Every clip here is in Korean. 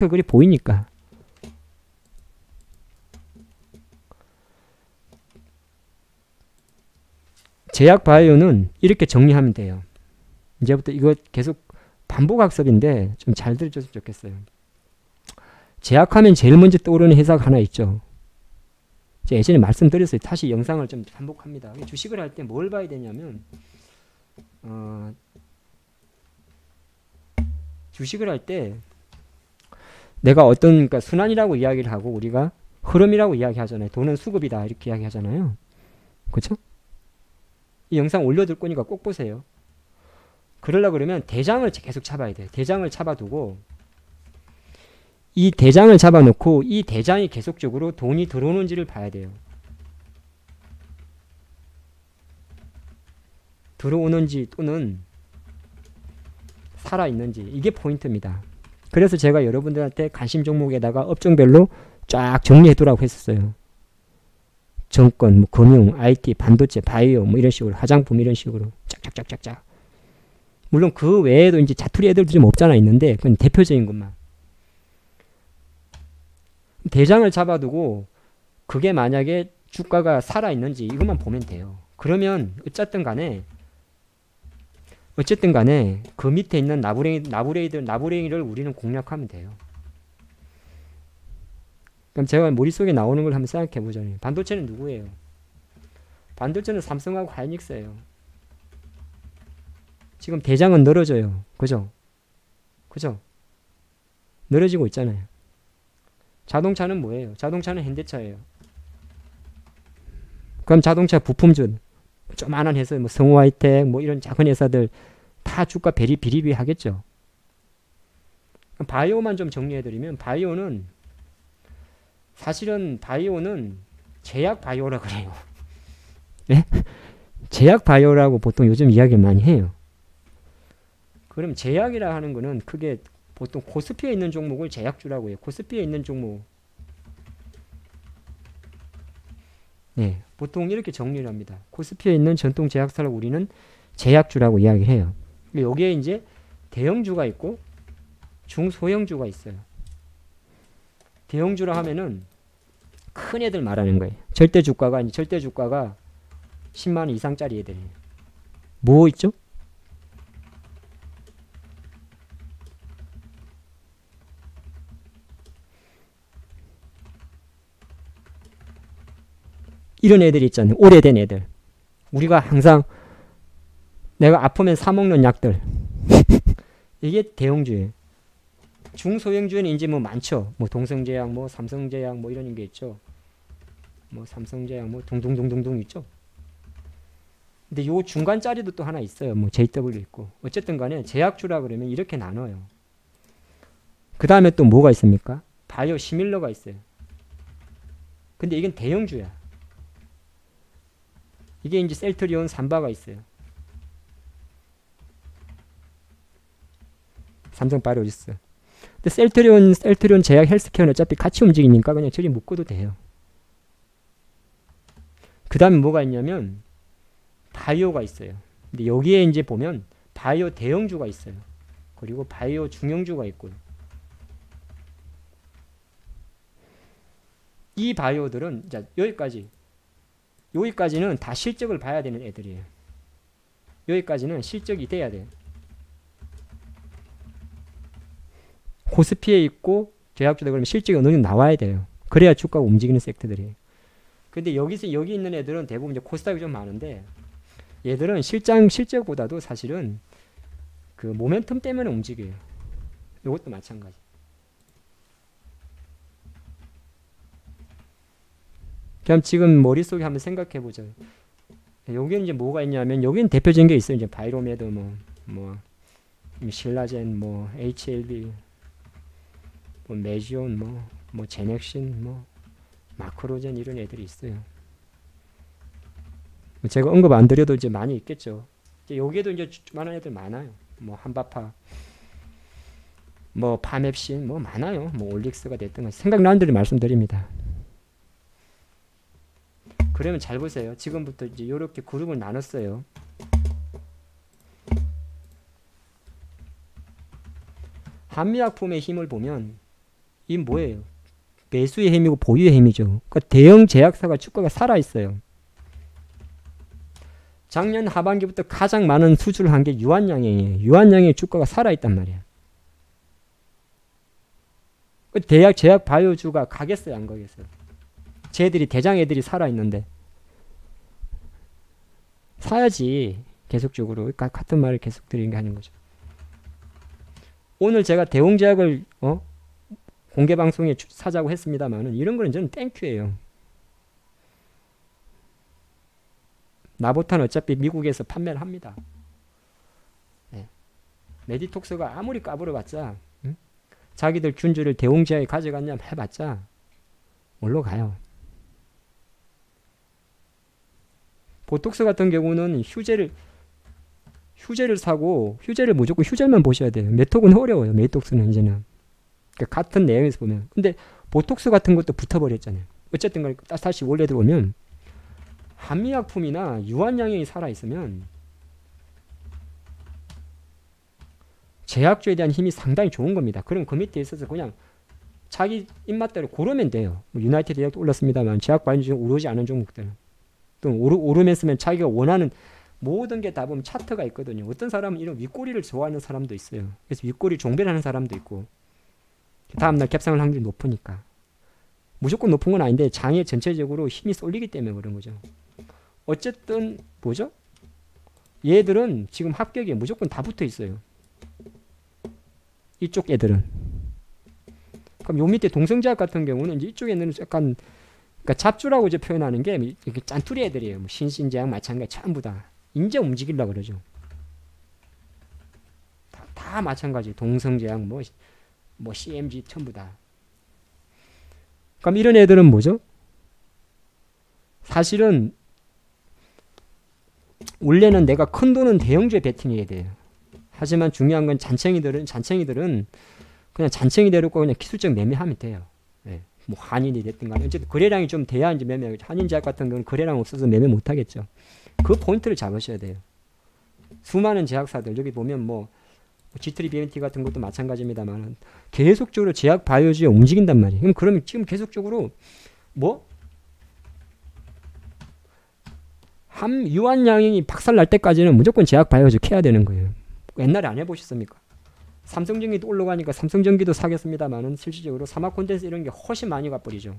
글이 보이니까. 제약 바이오는 이렇게 정리하면 돼요. 이제부터 이거 계속 반복 학습인데 좀 잘 들어줬으면 좋겠어요. 제약하면 제일 먼저 떠오르는 회사가 하나 있죠. 제가 예전에 말씀드렸어요. 다시 영상을 좀 반복합니다. 주식을 할 때 뭘 봐야 되냐면 주식을 할 때 내가 어떤 그러니까 순환이라고 이야기를 하고 우리가 흐름이라고 이야기하잖아요. 돈은 수급이다 이렇게 이야기하잖아요. 그렇죠? 이 영상 올려둘 거니까 꼭 보세요. 그러려고 그러면 대장을 계속 잡아야 돼요. 대장을 잡아두고 이 대장을 잡아놓고 이 대장이 계속적으로 돈이 들어오는지를 봐야 돼요. 들어오는지 또는 살아있는지 이게 포인트입니다. 그래서 제가 여러분들한테 관심 종목에다가 업종별로 쫙 정리해두라고 했었어요. 정권, 뭐 금융, IT, 반도체, 바이오 뭐 이런 식으로 화장품 이런 식으로 쫙쫙쫙쫙쫙. 물론 그 외에도 이제 자투리 애들도 좀 없잖아 있는데 그건 대표적인 것만. 대장을 잡아두고 그게 만약에 주가가 살아있는지 이것만 보면 돼요. 그러면 어쨌든 간에 그 밑에 있는 나부랭이를 우리는 공략하면 돼요. 그럼 제가 머릿속에 나오는 걸 한번 생각해 보자면 반도체는 누구예요? 반도체는 삼성하고 하이닉스예요. 지금 대장은 늘어져요. 그죠? 늘어지고 있잖아요. 자동차는 뭐예요? 자동차는 현대차예요. 그럼 자동차 부품주 조그만한 회사 뭐 성우하이텍 뭐 이런 작은 회사들 다 주가 비리비리 하겠죠. 바이오만 좀 정리해드리면 사실은 바이오는 제약 바이오라 그래요. 네? 제약 바이오라고 보통 요즘 이야기를 많이 해요. 그럼 제약이라 하는 거는 크게 보통 코스피에 있는 종목을 제약주라고 해요. 코스피에 있는 종목. 네, 보통 이렇게 정리를 합니다. 코스피에 있는 전통 제약사를 우리는 제약주라고 이야기를 해요. 여기에 이제 대형주가 있고 중소형주가 있어요. 대형주라 하면은 큰 애들 말하는 거예요. 절대 주가가 10만 원 이상짜리 애들이에요. 뭐 있죠? 이런 애들이 있잖아요. 오래된 애들. 우리가 항상 내가 아프면 사먹는 약들. 이게 대형주예요. 중소형주에는 이제 뭐 많죠. 뭐 동성제약, 뭐 삼성제약, 뭐 이런 게 있죠. 뭐 삼성제약, 뭐 둥둥둥둥둥 있죠. 근데 요 중간짜리도 또 하나 있어요. 뭐 JW 있고. 어쨌든 간에 제약주라 그러면 이렇게 나눠요. 그 다음에 또 뭐가 있습니까? 바이오 시밀러가 있어요. 근데 이건 대형주야. 이게 이제 셀트리온 삼바가 있어요. 삼성 바이오로지스. 근데 셀트리온 제약 헬스케어는 어차피 같이 움직이니까 그냥 저리 묶어도 돼요. 그 다음에 뭐가 있냐면 바이오가 있어요. 근데 여기에 이제 보면 바이오 대형주가 있어요. 그리고 바이오 중형주가 있고요. 이 바이오들은 자, 여기까지는 다 실적을 봐야 되는 애들이에요. 여기까지는 실적이 돼야 돼요. 코스피에 있고 제약주다 그러면 실적이 어느 정도 나와야 돼요. 그래야 주가가 움직이는 섹터들이에요. 근데 여기 있는 애들은 대부분 이제 코스닥이 좀 많은데 얘들은 실적보다도 사실은 그 모멘텀 때문에 움직여요. 이것도 마찬가지. 그럼 지금 머릿속에 한번 생각해 보죠. 여기는 이제 뭐가 있냐면 여기는 대표적인 게 있어요. 이제 바이로메드 뭐 신라젠 뭐 HLB 뭐 메지온 뭐 제넥신 뭐 마크로젠 이런 애들이 있어요. 제가 언급 안 드려도 이제 많이 있겠죠. 이제 여기에도 이제 많은 애들 많아요. 뭐 한바파 뭐 파맵신 뭐 많아요. 뭐 올릭스가 됐든 생각나는 대로 말씀드립니다. 그러면 잘 보세요. 지금부터 이제 이렇게 그룹을 나눴어요. 한미약품의 힘을 보면 이 뭐예요? 매수의 힘이고 보유의 힘이죠. 그러니까 대형 제약사가 주가가 살아있어요. 작년 하반기부터 가장 많은 수주를 한 게 유한양행이에요. 유한양행 주가가 살아있단 말이야. 대학 제약 바이오주가 가겠어요, 안 가겠어요? 쟤들이 대장 애들이 살아있는데 사야지. 계속적으로 같은 말을 계속 드리는 게 하는 거죠. 오늘 제가 대웅제약을 공개 방송에 사자고 했습니다만은 이런 거는 저는 땡큐예요. 나보탄 어차피 미국에서 판매를 합니다. 네. 메디톡스가 아무리 까불어봤자 자기들 균주를 대웅제약에 가져갔냐 해봤자 뭘로 가요. 보톡스 같은 경우는 휴젤을 사고 휴젤을 무조건 휴젤만 보셔야 돼요. 메톡은 어려워요. 메톡스는 이제는. 그러니까 같은 내용에서 보면. 근데 보톡스 같은 것도 붙어버렸잖아요. 어쨌든 간에 다시 원래 들어오면 한미약품이나 유한양행이 살아있으면 제약주에 대한 힘이 상당히 좋은 겁니다. 그럼 그 밑에 있어서 그냥 자기 입맛대로 고르면 돼요. 유나이티드 제약도 올랐습니다만 제약 바이오 중에 오르지 않은 종목들. 또 오르면서면 자기가 원하는 모든 게 다 보면 차트가 있거든요. 어떤 사람은 이런 윗꼬리를 좋아하는 사람도 있어요. 그래서 윗꼬리 종배하는 사람도 있고 다음날 갭상할 확률이 높으니까. 무조건 높은 건 아닌데 장에 전체적으로 힘이 쏠리기 때문에 그런 거죠. 어쨌든 뭐죠? 얘들은 지금 합격에 무조건 다 붙어 있어요. 이쪽 애들은. 그럼 요 밑에 동성제약 같은 경우는 이제 이쪽에는 약간 그러니까 잡주라고 이제 표현하는 게 이렇게 짠투리 애들이에요. 뭐 신신제약 마찬가지 전부 다 인제 움직이려고 그러죠. 다 마찬가지. 동성제약 뭐 CMG 전부 다. 그럼 이런 애들은 뭐죠? 사실은 원래는 내가 큰 돈은 대형주에 베팅해야 돼요. 하지만 중요한 건 잔챙이들은 그냥 잔챙이 데리고 그냥 기술적 매매하면 돼요. 네. 뭐 한인이 됐든 간에 어쨌든 거래량이 좀 돼야 이제 매매하겠죠. 한인제약 같은 경우는 거래량 없어서 매매 못 하겠죠. 그 포인트를 잡으셔야 돼요. 수많은 제약사들 여기 보면 뭐 G3 BMT 같은 것도 마찬가지입니다만 계속적으로 제약 바이오주에 움직인단 말이에요. 그러면 지금 계속적으로 유한양행이 박살날 때까지는 무조건 제약 바이오주 캐야 되는 거예요. 옛날에 안 해보셨습니까? 삼성전기도 올라가니까 삼성전기도 사겠습니다만은 실질적으로 사마콘덴스 이런 게 훨씬 많이 가버리죠.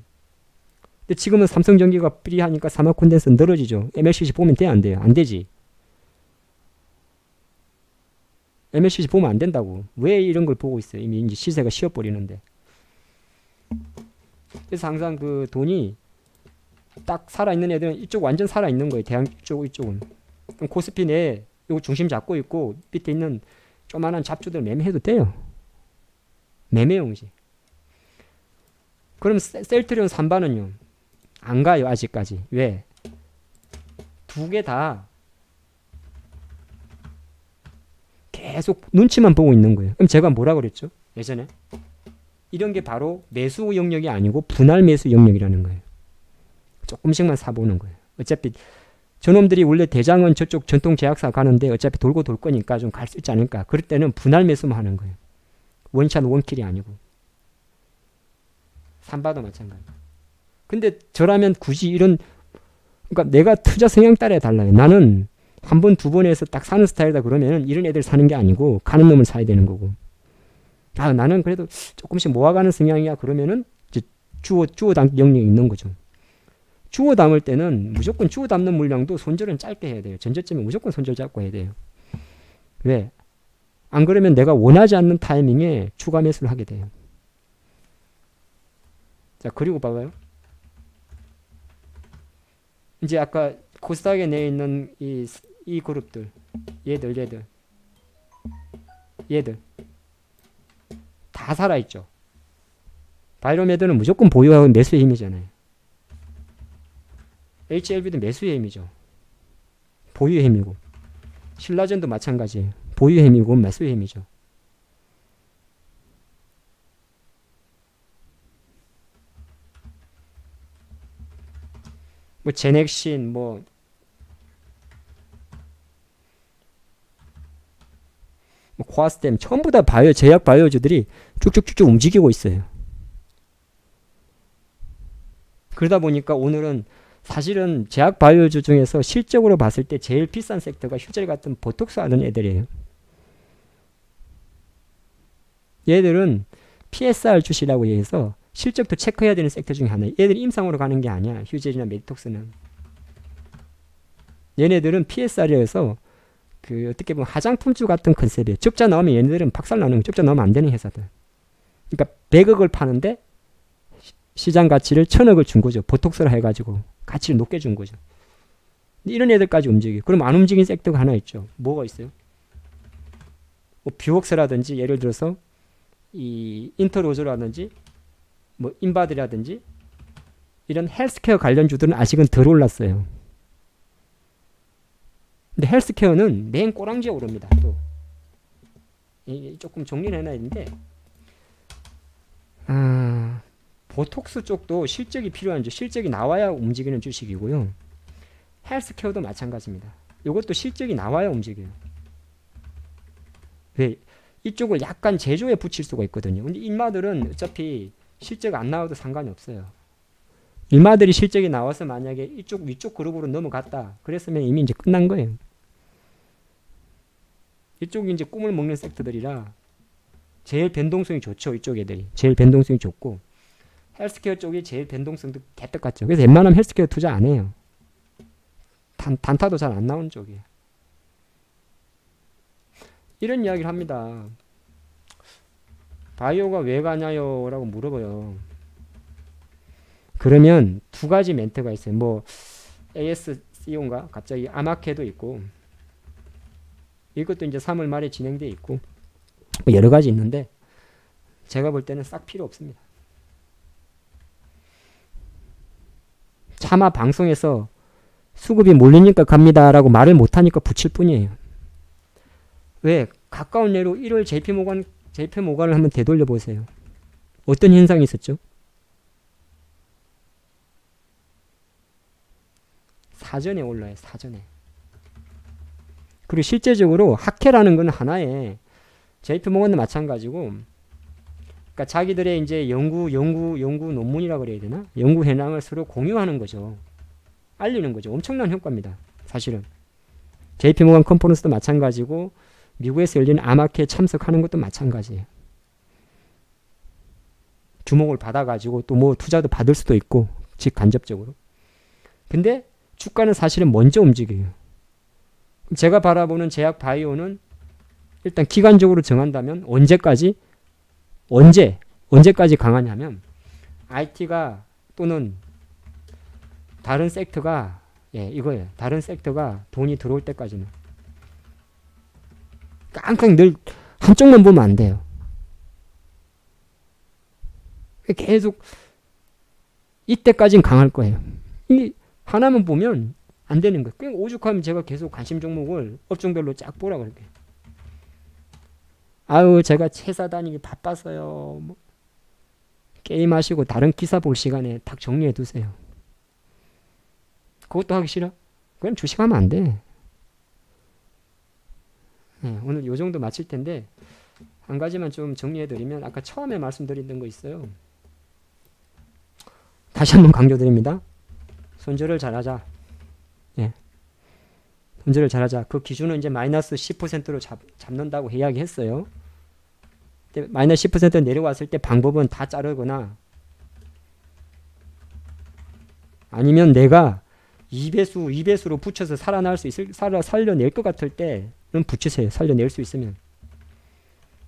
근데 지금은 삼성전기가 삐리하니까 사마콘덴스 늘어지죠. MLCC 보면 돼, 안 돼요? 안 되지. MLCC 보면 안 된다고. 왜 이런 걸 보고 있어요? 이미 이제 시세가 쉬어버리는데. 그래서 항상 그 돈이 딱 살아있는 애들은 이쪽 완전 살아있는 거예요. 대학 이쪽은. 그럼 코스피 내에 요거 중심 잡고 있고 밑에 있는 조만한 잡주들 매매해도 돼요. 매매용지. 그럼 셀트리온 3반은요? 안 가요 아직까지. 왜? 두 개 다 계속 눈치만 보고 있는 거예요. 그럼 제가 뭐라 그랬죠? 예전에 이런 게 바로 매수 영역이 아니고 분할 매수 영역이라는 거예요. 조금씩만 사보는 거예요. 어차피 저놈들이 원래 대장은 저쪽 전통 제약사 가는데 어차피 돌고 돌 거니까 좀 갈 수 있지 않을까. 그럴 때는 분할 매수만 하는 거예요. 원샷 원킬이 아니고. 삼바도 마찬가지. 근데 저라면 굳이 이런 그러니까 내가 투자 성향 따라 달라요. 나는 한 번, 두 번 해서 딱 사는 스타일이다 그러면은 이런 애들 사는 게 아니고 가는 놈을 사야 되는 거고. 아, 나는 그래도 조금씩 모아가는 성향이야 그러면은 이제 주워 담기 영역이 있는 거죠. 주워 담을 때는 무조건 주워 담는 물량도 손절은 짧게 해야 돼요. 전저점에 무조건 손절 잡고 해야 돼요. 왜? 안 그러면 내가 원하지 않는 타이밍에 추가 매수를 하게 돼요. 자, 그리고 봐봐요. 이제 아까 코스닥에 내에 있는 이 그룹들, 얘들 다 살아있죠. 바이로메드는 무조건 보유하고 매수의 힘이잖아요. HLB도 매수의 힘이죠. 보유의 힘이고. 신라젠도 마찬가지예요. 보유의 힘이고 매수의 힘이죠. 뭐 제넥신 뭐 코아스템 전부 다 제약 바이오주들이 쭉쭉쭉쭉 움직이고 있어요. 그러다 보니까 오늘은 사실은 제약 바이오주 중에서 실적으로 봤을 때 제일 비싼 섹터가 휴젤 같은 보톡스 하는 애들이에요. 얘들은 PSR 주시라고 해서 실적도 체크해야 되는 섹터 중에 하나예요. 얘들이 임상으로 가는 게 아니야. 휴젤이나 메디톡스는. 얘네들은 PSR이어서 그 어떻게 보면 화장품주 같은 컨셉이에요. 적자 나오면 얘네들은 박살 나는 거. 적자 나오면 안 되는 회사들. 그러니까 100억을 파는데 시장 가치를 1000억을 준 거죠. 보톡스를 해가지고 가치를 높게 준 거죠. 이런 애들까지 움직여요. 그럼 안 움직인 섹터가 하나 있죠. 뭐가 있어요? 뭐 뷰웍스라든지 예를 들어서 이 인터로저라든지 뭐 인바디라든지 이런 헬스케어 관련주들은 아직은 덜 올랐어요. 근데 헬스케어는 맨 꼬랑지에 오릅니다. 또 조금 정리를 해놔야 되는데 보톡스 쪽도 실적이 필요한 주, 실적이 나와야 움직이는 주식이고요. 헬스케어도 마찬가지입니다. 이것도 실적이 나와야 움직여요. 왜? 이쪽을 약간 제조에 붙일 수가 있거든요. 근데 인마들은 어차피 실적 안 나와도 상관이 없어요. 인마들이 실적이 나와서 만약에 이쪽 위쪽 그룹으로 넘어갔다. 그랬으면 이미 이제 끝난 거예요. 이쪽이 이제 꿈을 먹는 섹터들이라 제일 변동성이 좋죠. 이쪽 애들이. 제일 변동성이 좋고 헬스케어 쪽이 제일 변동성도 개떡 같죠. 그래서 웬만하면 헬스케어 투자 안 해요. 단타도 잘 안 나오는 쪽이에요. 이런 이야기를 합니다. 바이오가 왜 가냐요? 라고 물어봐요. 그러면 두 가지 멘트가 있어요. 뭐 ASCO인가? 갑자기 아마케도 있고 이것도 이제 3월 말에 진행돼 있고 뭐 여러 가지 있는데 제가 볼 때는 싹 필요 없습니다. 차마 방송에서 수급이 몰리니까 갑니다라고 말을 못하니까 붙일 뿐이에요. 왜? 가까운 예로 1월 JP모간을 한번 되돌려 보세요. 어떤 현상이 있었죠? 사전에 올라요. 사전에. 그리고 실제적으로 학회라는 건 하나의 JP모간도 마찬가지고 그러니까 자기들의 이제 연구 논문이라 그래야 되나? 연구 현황을 서로 공유하는 거죠. 알리는 거죠. 엄청난 효과입니다. 사실은. JP모간 컨퍼런스도 마찬가지고 미국에서 열리는 아마케에 참석하는 것도 마찬가지예요. 주목을 받아가지고 또 뭐 투자도 받을 수도 있고 직간접적으로. 근데 주가는 사실은 먼저 움직여요. 제가 바라보는 제약 바이오는 일단 기간적으로 정한다면 언제까지 강하냐면 IT가 또는 다른 섹터가 이거예요. 다른 섹터가 돈이 들어올 때까지는 깡깡 늘 한쪽만 보면 안 돼요. 계속 이때까지는 강할 거예요. 이 하나만 보면 안 되는 거예요. 그냥 오죽하면 제가 계속 관심 종목을 업종별로 쫙 보라 그럴게요. 아유 제가 회사 다니기 바빠서요. 뭐 게임하시고 다른 기사 볼 시간에 딱 정리해 두세요. 그것도 하기 싫어? 그럼 주식하면 안 돼. 네, 오늘 요 정도 마칠 텐데 한 가지만 좀 정리해 드리면 아까 처음에 말씀드렸던 거 있어요. 다시 한번 강조드립니다. 손절을 잘하자. 예. 손절을 잘하자. 그 기준은 이제 마이너스 10%로 잡는다고 이야기했어요. 마이너스 10% 내려왔을 때 방법은 다 자르거나 아니면 내가 2배수로 붙여서 살려낼 것 같을 때는 붙이세요. 살려낼 수 있으면.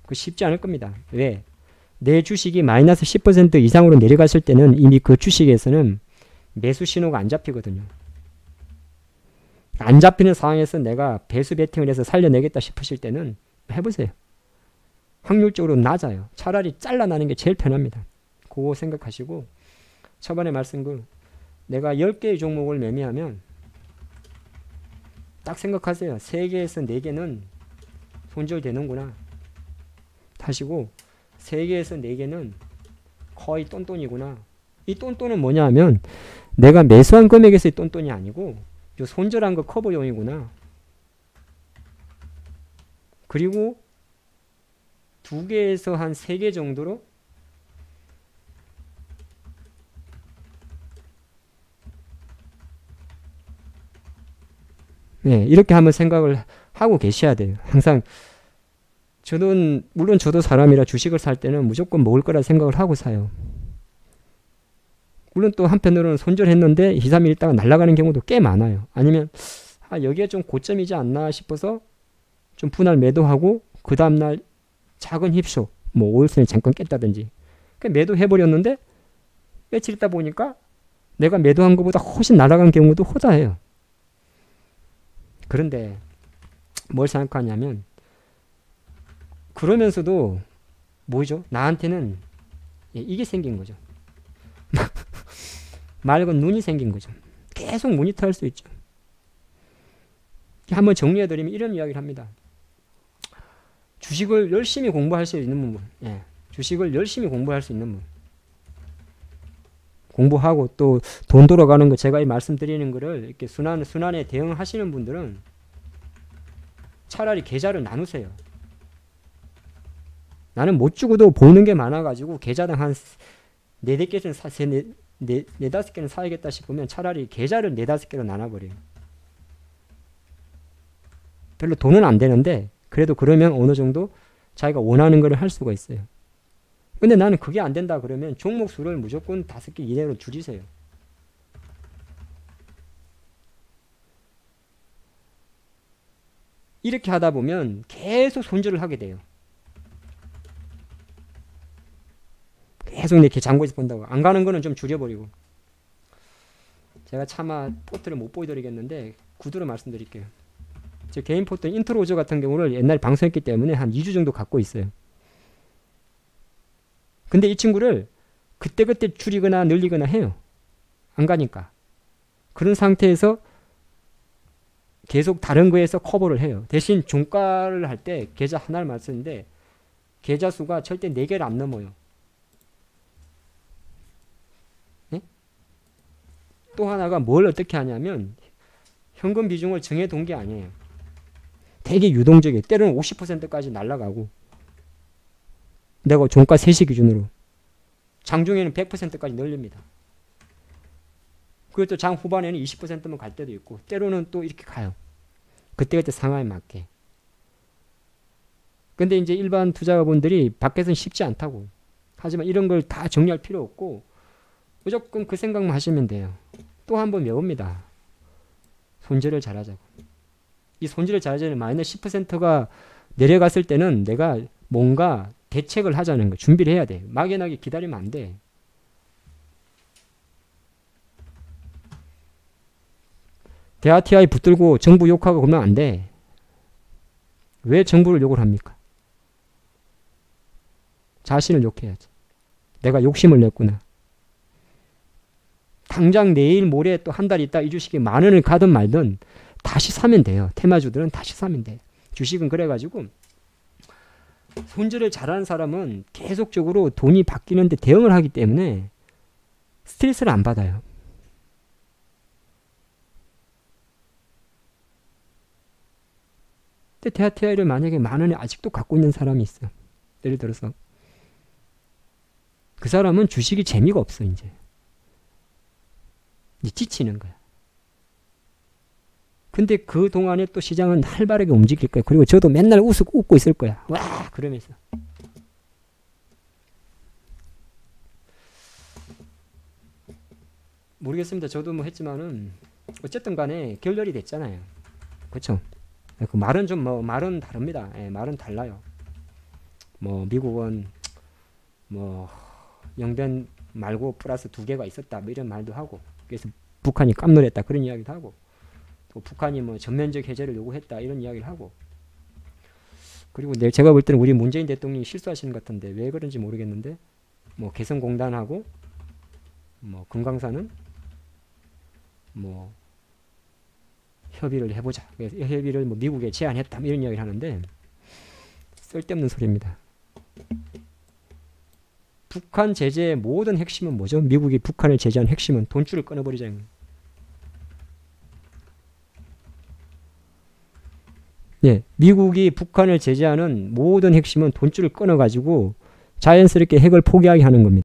그 쉽지 않을 겁니다. 왜? 내 주식이 마이너스 10% 이상으로 내려갔을 때는 이미 그 주식에서는 매수 신호가 안 잡히거든요. 안 잡히는 상황에서 내가 배수 베팅을 해서 살려내겠다 싶으실 때는 해보세요. 확률적으로 낮아요. 차라리 잘라나는 게 제일 편합니다. 그거 생각하시고 초반에 말씀 내가 10개의 종목을 매매하면 딱 생각하세요. 3개에서 4개는 손절되는구나 하시고 3개에서 4개는 거의 똔똔이구나. 이 똔똔은 뭐냐 하면 내가 매수한 금액에서의 똔똔이 아니고 요 손절한 거 커버용이구나. 그리고 2개에서 한 3개 정도로 예, 이렇게 한번 생각을 하고 계셔야 돼요. 항상 저는 물론 저도 사람이라 주식을 살 때는 무조건 먹을 거라 생각을 하고 사요. 물론 또 한편으로는 손절했는데 2, 3일 있다가 날아가는 경우도 꽤 많아요. 아니면 여기에 좀 고점이지 않나 싶어서 좀 분할 매도하고 그 다음날 작은 힙쇼 뭐 5일선에 잠깐 깼다든지 매도해버렸는데 며칠 있다 보니까 내가 매도한 것보다 훨씬 날아간 경우도 허다해요. 그런데 뭘 생각하냐면 그러면서도 뭐죠? 나한테는 이게 생긴 거죠. 맑은 눈이 생긴 거죠. 계속 모니터할 수 있죠. 한번 정리해드리면 이런 이야기를 합니다. 주식을 열심히 공부할 수 있는 분, 예, 주식을 열심히 공부할 수 있는 분, 공부하고 또 돈 돌아가는 거 제가 말씀드리는 거를 이렇게 순환에 대응하시는 분들은 차라리 계좌를 나누세요. 나는 못 주고도 보는 게 많아가지고 계좌당 한 4-5개는 4-5개는 사야겠다 싶으면 차라리 계좌를 4-5개로 나눠버려요. 별로 돈은 안 되는데 그래도 그러면 어느 정도 자기가 원하는 걸 할 수가 있어요. 근데 나는 그게 안 된다 그러면 종목 수를 무조건 5개 이내로 줄이세요. 이렇게 하다 보면 계속 손절을 하게 돼요. 계속 이렇게 장고에서 본다고. 안 가는 거는 좀 줄여버리고. 제가 차마 포트를 못 보여드리겠는데 구두로 말씀드릴게요. 제 개인 포트 인트로저 같은 경우를 옛날에 방송했기 때문에 한 2주 정도 갖고 있어요. 근데 이 친구를 그때그때 줄이거나 늘리거나 해요. 안 가니까. 그런 상태에서 계속 다른 거에서 커버를 해요. 대신 종가를 할 때 계좌 하나를 쓰는데 계좌 수가 절대 4개를 안 넘어요. 네? 또 하나가 뭘 어떻게 하냐면 현금 비중을 정해둔 게 아니에요. 되게 유동적이에요. 때로는 50%까지 날아가고 내가 종가 3시 기준으로 장중에는 100%까지 늘립니다. 그리고 또 장 후반에는 20%만 갈 때도 있고 때로는 또 이렇게 가요. 그때그때 상황에 맞게. 근데 이제 일반 투자자분들이 밖에서는 쉽지 않다고. 하지만 이런 걸 다 정리할 필요 없고 무조건 그 생각만 하시면 돼요. 또 한 번 외웁니다. 손절을 잘하자고. 이 손질을 잘하자면 마이너스 10%가 내려갔을 때는 내가 뭔가 대책을 하자는 거 준비를 해야 돼. 막연하게 기다리면 안 돼. 대아TI 붙들고 정부 욕하고 그러면 안 돼. 왜 정부를 욕을 합니까? 자신을 욕해야지. 내가 욕심을 냈구나. 당장 내일 모레 또 한 달 있다 이 주식이 10,000원을 가든 말든 다시 사면 돼요. 테마주들은 다시 사면 돼. 주식은 그래가지고 손질을 잘하는 사람은 계속적으로 돈이 바뀌는데 대응을 하기 때문에 스트레스를 안 받아요. 근데 대아TI를 만약에 10,000원에 아직도 갖고 있는 사람이 있어. 예를 들어서 그 사람은 주식이 재미가 없어. 이제 지치는 거야. 근데 그 동안에 또 시장은 활발하게 움직일 거야. 그리고 저도 맨날 웃고 있을 거야. 와 그러면서. 모르겠습니다. 저도 뭐 했지만은 어쨌든 간에 결렬이 됐잖아요. 그렇죠? 그 말은 좀 말은 다릅니다. 예, 말은 달라요. 뭐 미국은 뭐 영변 말고 플러스 2개가 있었다. 뭐 이런 말도 하고. 그래서 북한이 깜놀했다. 그런 이야기도 하고. 또 북한이 뭐 전면적 해제를 요구했다. 이런 이야기를 하고. 그리고 제가 볼 때는 우리 문재인 대통령이 실수하시는 것 같은데 왜 그런지 모르겠는데 뭐 개성공단하고 뭐 금강산은 뭐 협의를 해보자. 그래서 협의를 뭐 미국에 제안했다. 이런 이야기를 하는데 쓸데없는 소리입니다. 북한 제재의 모든 핵심은 뭐죠? 미국이 북한을 제재한 핵심은 돈줄을 끊어버리자는 거예요. 예, 미국이 북한을 제재하는 모든 핵심은 돈줄을 끊어가지고 자연스럽게 핵을 포기하게 하는 겁니다.